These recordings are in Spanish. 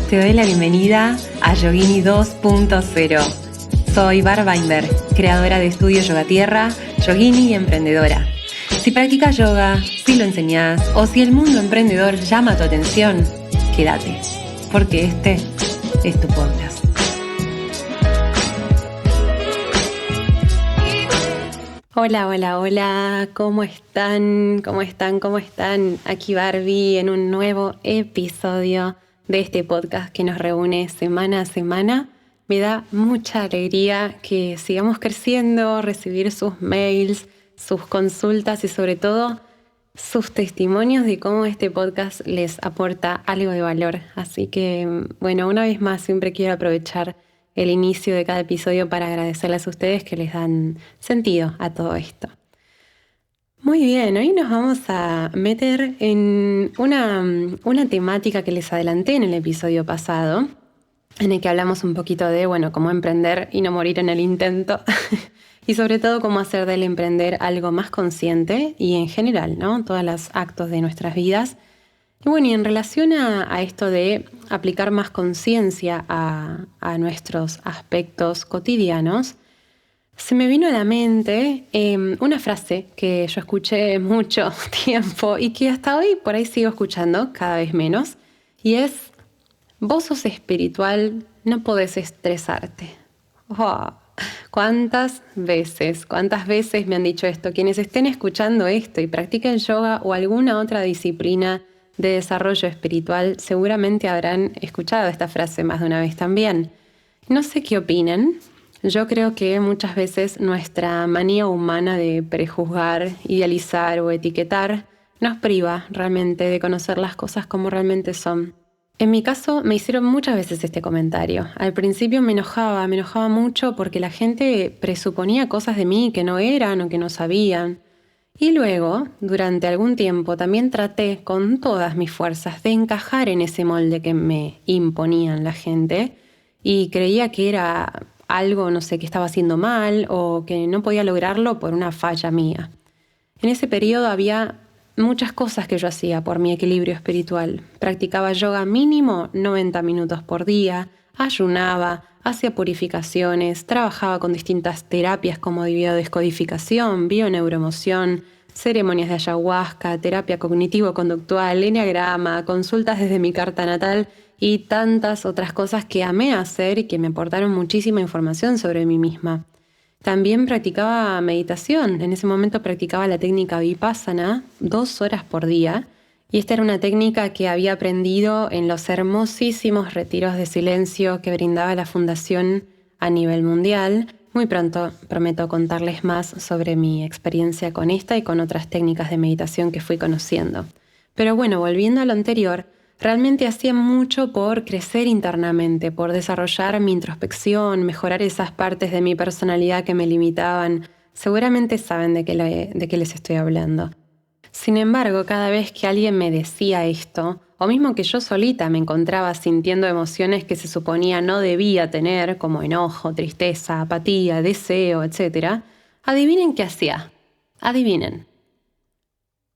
Te doy la bienvenida a Yogini 2.0. Soy Bar Binder, creadora de Estudio Yoga Tierra, yogini y emprendedora. Si practicas yoga, si lo enseñás o si el mundo emprendedor llama tu atención, quédate, porque este es tu podcast. Hola, ¿cómo están? ¿Cómo están? Aquí Barbie en un nuevo episodio de este podcast que nos reúne semana a semana. Me da mucha alegría que sigamos creciendo, recibir sus mails, sus consultas y sobre todo sus testimonios de cómo este podcast les aporta algo de valor. Así que, bueno, una vez más siempre quiero aprovechar el inicio de cada episodio para agradecerles a ustedes que les dan sentido a todo esto. Muy bien, hoy nos vamos a meter en una temática que les adelanté en el episodio pasado, en el que hablamos un poquito de, cómo emprender y no morir en el intento, y sobre todo cómo hacer del emprender algo más consciente y en general, ¿no? Todos los actos de nuestras vidas. Y en relación a esto de aplicar más conciencia a nuestros aspectos cotidianos, se me vino a la mente una frase que yo escuché mucho tiempo y que hasta hoy por ahí sigo escuchando cada vez menos, y es: vos sos espiritual, no podés estresarte. Oh, ¿cuántas veces me han dicho esto? Quienes estén escuchando esto y practiquen yoga o alguna otra disciplina de desarrollo espiritual seguramente habrán escuchado esta frase más de una vez también. No sé qué opinan. Yo creo que muchas veces nuestra manía humana de prejuzgar, idealizar o etiquetar nos priva realmente de conocer las cosas como realmente son. En mi caso me hicieron muchas veces este comentario. Al principio me enojaba mucho porque la gente presuponía cosas de mí que no eran o que no sabían. Y luego, durante algún tiempo, también traté con todas mis fuerzas de encajar en ese molde que me imponían la gente y creía que era algo, que estaba haciendo mal o que no podía lograrlo por una falla mía. En ese periodo había muchas cosas que yo hacía por mi equilibrio espiritual. Practicaba yoga mínimo 90 minutos por día, ayunaba, hacía purificaciones, trabajaba con distintas terapias como biodescodificación, bioneuroemoción, ceremonias de ayahuasca, terapia cognitivo-conductual, eneagrama, consultas desde mi carta natal y tantas otras cosas que amé hacer y que me aportaron muchísima información sobre mí misma. También practicaba meditación. En ese momento practicaba la técnica Vipassana 2 horas por día. Y esta era una técnica que había aprendido en los hermosísimos retiros de silencio que brindaba la Fundación a nivel mundial. Muy pronto prometo contarles más sobre mi experiencia con esta y con otras técnicas de meditación que fui conociendo. Pero volviendo a lo anterior, realmente hacía mucho por crecer internamente, por desarrollar mi introspección, mejorar esas partes de mi personalidad que me limitaban. Seguramente saben de qué les estoy hablando. Sin embargo, cada vez que alguien me decía esto, o mismo que yo solita me encontraba sintiendo emociones que se suponía no debía tener, como enojo, tristeza, apatía, deseo, etc., adivinen qué hacía. Adivinen.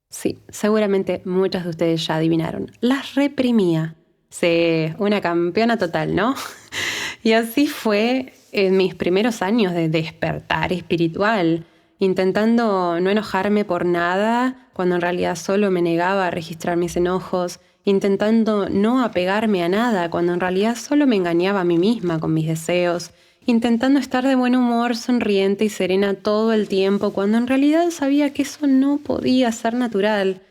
Sí, seguramente muchos de ustedes ya adivinaron. Las reprimía. Sí, una campeona total, ¿no? Y así fue en mis primeros años de despertar espiritual, intentando no enojarme por nada, cuando en realidad solo me negaba a registrar mis enojos, intentando no apegarme a nada, cuando en realidad solo me engañaba a mí misma con mis deseos, intentando estar de buen humor, sonriente y serena todo el tiempo, cuando en realidad sabía que eso no podía ser natural.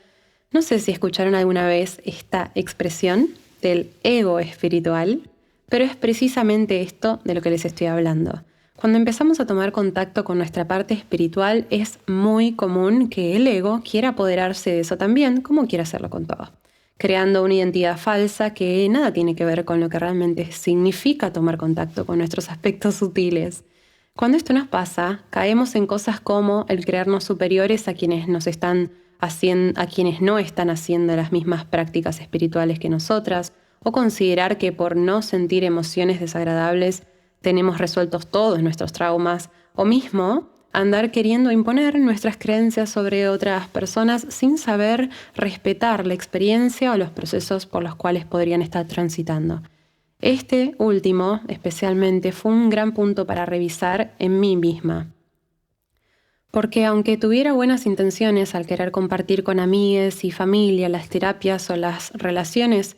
No sé si escucharon alguna vez esta expresión del ego espiritual, pero es precisamente esto de lo que les estoy hablando. Cuando empezamos a tomar contacto con nuestra parte espiritual, es muy común que el ego quiera apoderarse de eso también, como quiere hacerlo con todo, creando una identidad falsa que nada tiene que ver con lo que realmente significa tomar contacto con nuestros aspectos sutiles. Cuando esto nos pasa, caemos en cosas como el creernos superiores a quienes no están haciendo las mismas prácticas espirituales que nosotras, o considerar que por no sentir emociones desagradables tenemos resueltos todos nuestros traumas, o mismo andar queriendo imponer nuestras creencias sobre otras personas sin saber respetar la experiencia o los procesos por los cuales podrían estar transitando. Este último, especialmente, fue un gran punto para revisar en mí misma. Porque aunque tuviera buenas intenciones al querer compartir con amigues y familia las terapias o las relaciones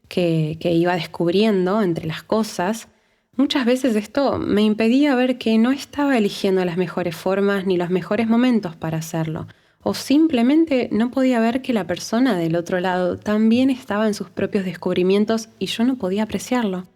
que iba descubriendo entre las cosas, muchas veces esto me impedía ver que no estaba eligiendo las mejores formas ni los mejores momentos para hacerlo, o simplemente no podía ver que la persona del otro lado también estaba en sus propios descubrimientos y yo no podía apreciarlo.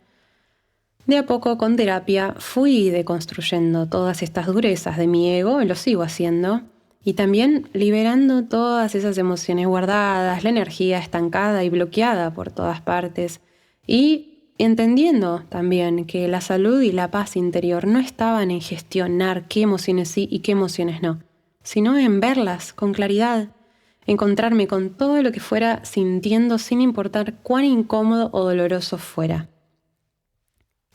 De a poco, con terapia, fui deconstruyendo todas estas durezas de mi ego, y lo sigo haciendo, y también liberando todas esas emociones guardadas, la energía estancada y bloqueada por todas partes, y entendiendo también que la salud y la paz interior no estaban en gestionar qué emociones sí y qué emociones no, sino en verlas con claridad, encontrarme con todo lo que fuera sintiendo sin importar cuán incómodo o doloroso fuera.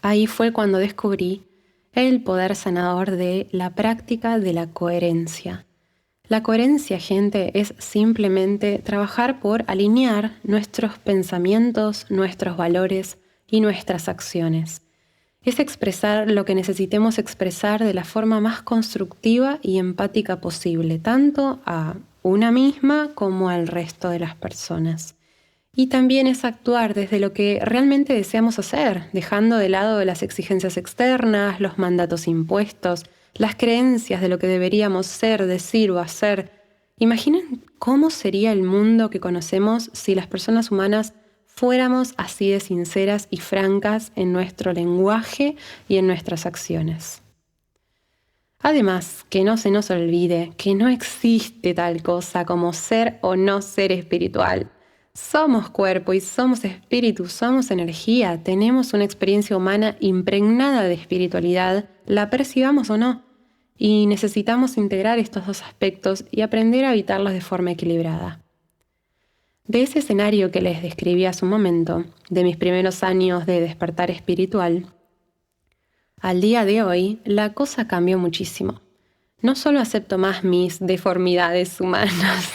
Ahí fue cuando descubrí el poder sanador de la práctica de la coherencia. La coherencia, gente, es simplemente trabajar por alinear nuestros pensamientos, nuestros valores y nuestras acciones. Es expresar lo que necesitemos expresar de la forma más constructiva y empática posible, tanto a una misma como al resto de las personas. Y también es actuar desde lo que realmente deseamos hacer, dejando de lado las exigencias externas, los mandatos impuestos, las creencias de lo que deberíamos ser, decir o hacer. Imaginen cómo sería el mundo que conocemos si las personas humanas fuéramos así de sinceras y francas en nuestro lenguaje y en nuestras acciones. Además, que no se nos olvide que no existe tal cosa como ser o no ser espiritual. Somos cuerpo y somos espíritu, somos energía, tenemos una experiencia humana impregnada de espiritualidad, la percibamos o no, y necesitamos integrar estos dos aspectos y aprender a habitarlos de forma equilibrada. De ese escenario que les describí hace un momento, de mis primeros años de despertar espiritual, al día de hoy la cosa cambió muchísimo. No solo acepto más mis deformidades humanas,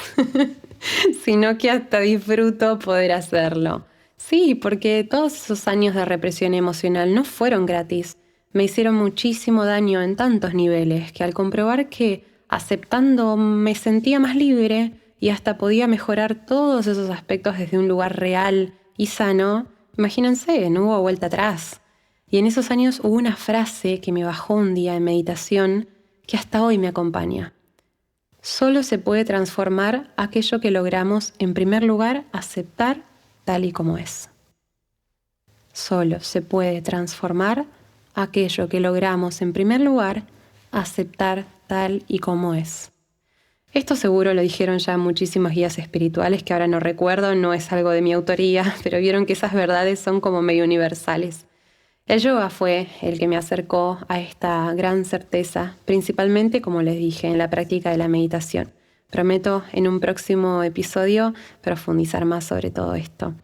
sino que hasta disfruto poder hacerlo. Sí, porque todos esos años de represión emocional no fueron gratis. Me hicieron muchísimo daño en tantos niveles que al comprobar que aceptando me sentía más libre y hasta podía mejorar todos esos aspectos desde un lugar real y sano, imagínense, no hubo vuelta atrás. Y en esos años hubo una frase que me bajó un día en meditación que hasta hoy me acompaña. Solo se puede transformar aquello que logramos, en primer lugar, aceptar tal y como es. Solo se puede transformar aquello que logramos, en primer lugar, aceptar tal y como es. Esto seguro lo dijeron ya muchísimos guías espirituales que ahora no recuerdo, no es algo de mi autoría, pero vieron que esas verdades son como medio universales. El yoga fue el que me acercó a esta gran certeza, principalmente, como les dije, en la práctica de la meditación. Prometo en un próximo episodio profundizar más sobre todo esto.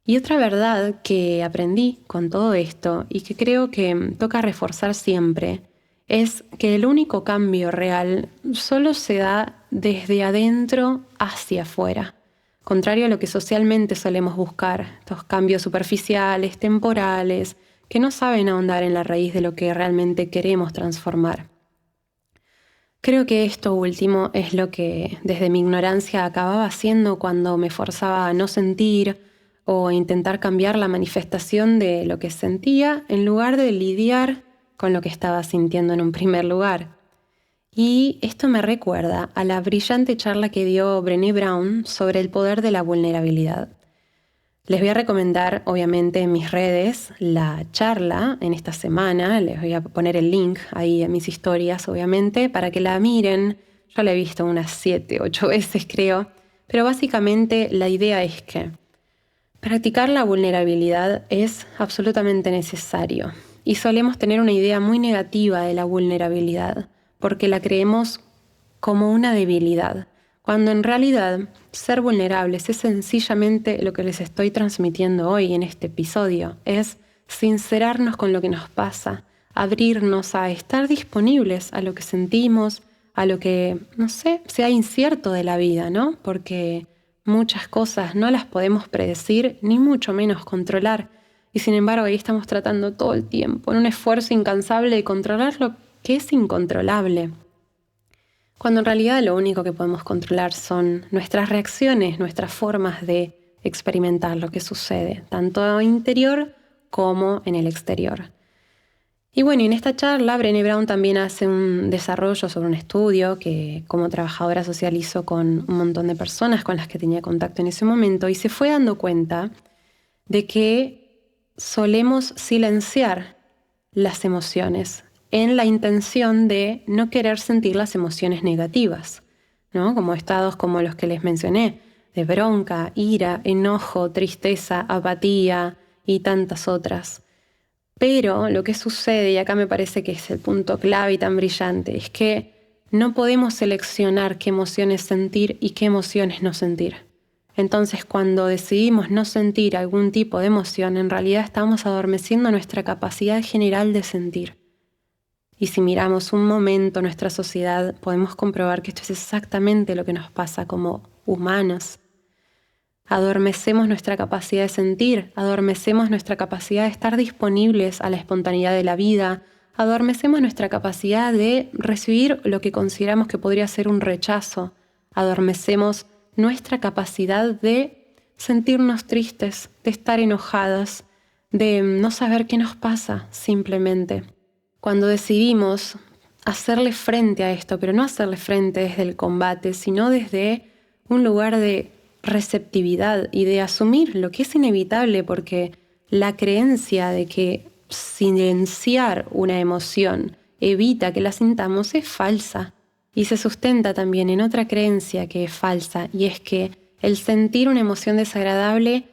Y otra verdad que aprendí con todo esto y que creo que toca reforzar siempre es que el único cambio real solo se da desde adentro hacia afuera. Contrario a lo que socialmente solemos buscar, estos cambios superficiales, temporales, que no saben ahondar en la raíz de lo que realmente queremos transformar. Creo que esto último es lo que desde mi ignorancia acababa haciendo cuando me forzaba a no sentir o a intentar cambiar la manifestación de lo que sentía en lugar de lidiar con lo que estaba sintiendo en un primer lugar. Y esto me recuerda a la brillante charla que dio Brené Brown sobre el poder de la vulnerabilidad. Les voy a recomendar, obviamente, en mis redes la charla en esta semana. Les voy a poner el link ahí en mis historias, obviamente, para que la miren. Yo la he visto unas 7, 8 veces, creo. Pero básicamente la idea es que practicar la vulnerabilidad es absolutamente necesario. Y solemos tener una idea muy negativa de la vulnerabilidad, porque la creemos como una debilidad, cuando en realidad ser vulnerables es sencillamente lo que les estoy transmitiendo hoy en este episodio, es sincerarnos con lo que nos pasa, abrirnos a estar disponibles a lo que sentimos, a lo que, no sé, sea incierto de la vida, ¿no? Porque muchas cosas no las podemos predecir ni mucho menos controlar. Y sin embargo ahí estamos tratando todo el tiempo, en un esfuerzo incansable de controlar lo que es incontrolable. Cuando en realidad lo único que podemos controlar son nuestras reacciones, nuestras formas de experimentar lo que sucede, tanto interior como en el exterior. Y bueno, en esta charla Brené Brown también hace un desarrollo sobre un estudio que como trabajadora social hizo con un montón de personas con las que tenía contacto en ese momento y se fue dando cuenta de que solemos silenciar las emociones en la intención de no querer sentir las emociones negativas, ¿no? Como estados como los que les mencioné, de bronca, ira, enojo, tristeza, apatía y tantas otras. Pero lo que sucede, y acá me parece que es el punto clave y tan brillante, es que no podemos seleccionar qué emociones sentir y qué emociones no sentir. Entonces, cuando decidimos no sentir algún tipo de emoción, en realidad estamos adormeciendo nuestra capacidad general de sentir. Y si miramos un momento nuestra sociedad, podemos comprobar que esto es exactamente lo que nos pasa como humanos. Adormecemos nuestra capacidad de sentir, adormecemos nuestra capacidad de estar disponibles a la espontaneidad de la vida, adormecemos nuestra capacidad de recibir lo que consideramos que podría ser un rechazo, adormecemos nuestra capacidad de sentirnos tristes, de estar enojadas, de no saber qué nos pasa simplemente. Cuando decidimos hacerle frente a esto, pero no hacerle frente desde el combate, sino desde un lugar de receptividad y de asumir lo que es inevitable, porque la creencia de que silenciar una emoción evita que la sintamos es falsa y se sustenta también en otra creencia que es falsa, y es que el sentir una emoción desagradable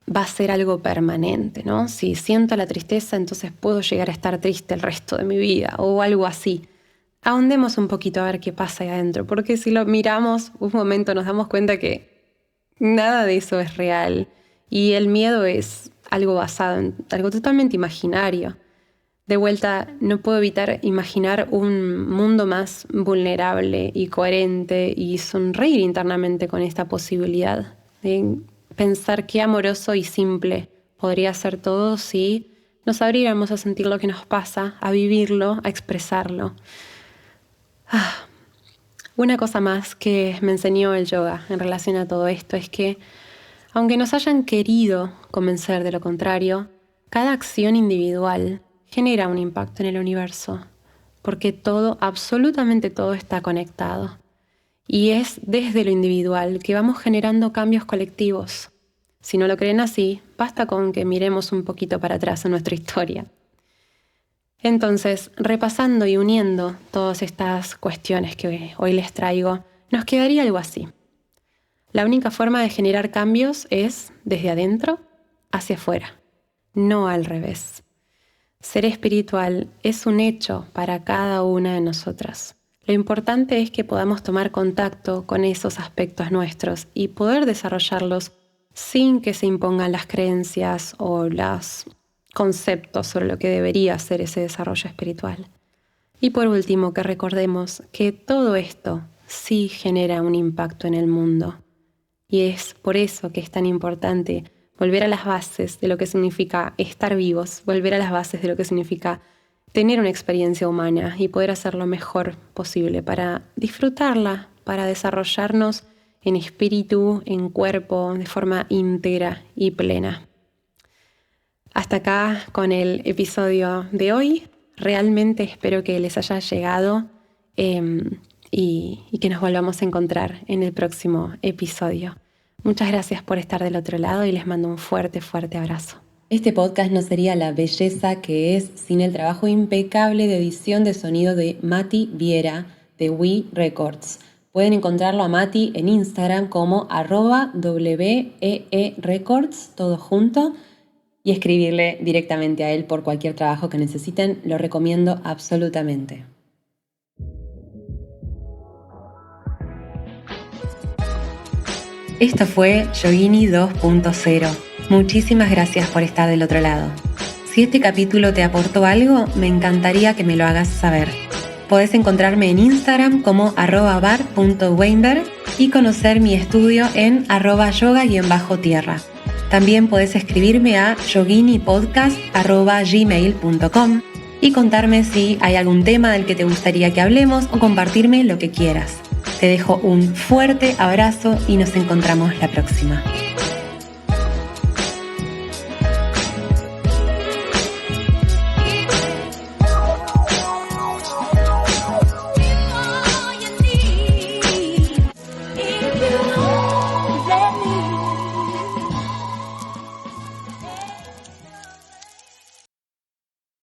va a ser algo permanente, ¿no? Si siento la tristeza, entonces puedo llegar a estar triste el resto de mi vida o algo así. Ahondemos un poquito a ver qué pasa ahí adentro, porque si lo miramos un momento nos damos cuenta que nada de eso es real y el miedo es algo basado en algo totalmente imaginario. De vuelta, no puedo evitar imaginar un mundo más vulnerable y coherente y sonreír internamente con esta posibilidad de pensar qué amoroso y simple podría ser todo si nos abriéramos a sentir lo que nos pasa, a vivirlo, a expresarlo. Una cosa más que me enseñó el yoga en relación a todo esto es que, aunque nos hayan querido convencer de lo contrario, cada acción individual genera un impacto en el universo, porque todo, absolutamente todo está conectado. Y es desde lo individual que vamos generando cambios colectivos. Si no lo creen así, basta con que miremos un poquito para atrás en nuestra historia. Entonces, repasando y uniendo todas estas cuestiones que hoy les traigo, nos quedaría algo así. La única forma de generar cambios es desde adentro hacia afuera, no al revés. Ser espiritual es un hecho para cada una de nosotras. Lo importante es que podamos tomar contacto con esos aspectos nuestros y poder desarrollarlos sin que se impongan las creencias o los conceptos sobre lo que debería ser ese desarrollo espiritual. Y por último, que recordemos que todo esto sí genera un impacto en el mundo. Y es por eso que es tan importante volver a las bases de lo que significa estar vivos, volver a las bases de lo que significa tener una experiencia humana y poder hacer lo mejor posible para disfrutarla, para desarrollarnos en espíritu, en cuerpo, de forma íntegra y plena. Hasta acá con el episodio de hoy. Realmente espero que les haya llegado y que nos volvamos a encontrar en el próximo episodio. Muchas gracias por estar del otro lado y les mando un fuerte, fuerte abrazo. Este podcast no sería la belleza que es sin el trabajo impecable de edición de sonido de Mati Viera de We Records. Pueden encontrarlo a Mati en Instagram como @WEERecords, todo junto, y escribirle directamente a él por cualquier trabajo que necesiten. Lo recomiendo absolutamente. Esto fue Yogini 2.0. Muchísimas gracias por estar del otro lado. Si este capítulo te aportó algo, me encantaría que me lo hagas saber. Podés encontrarme en Instagram como @bar.weinberg y conocer mi estudio en @yoga_tierra. También podés escribirme a yoginipodcast@gmail.com y contarme si hay algún tema del que te gustaría que hablemos o compartirme lo que quieras. Te dejo un fuerte abrazo y nos encontramos la próxima.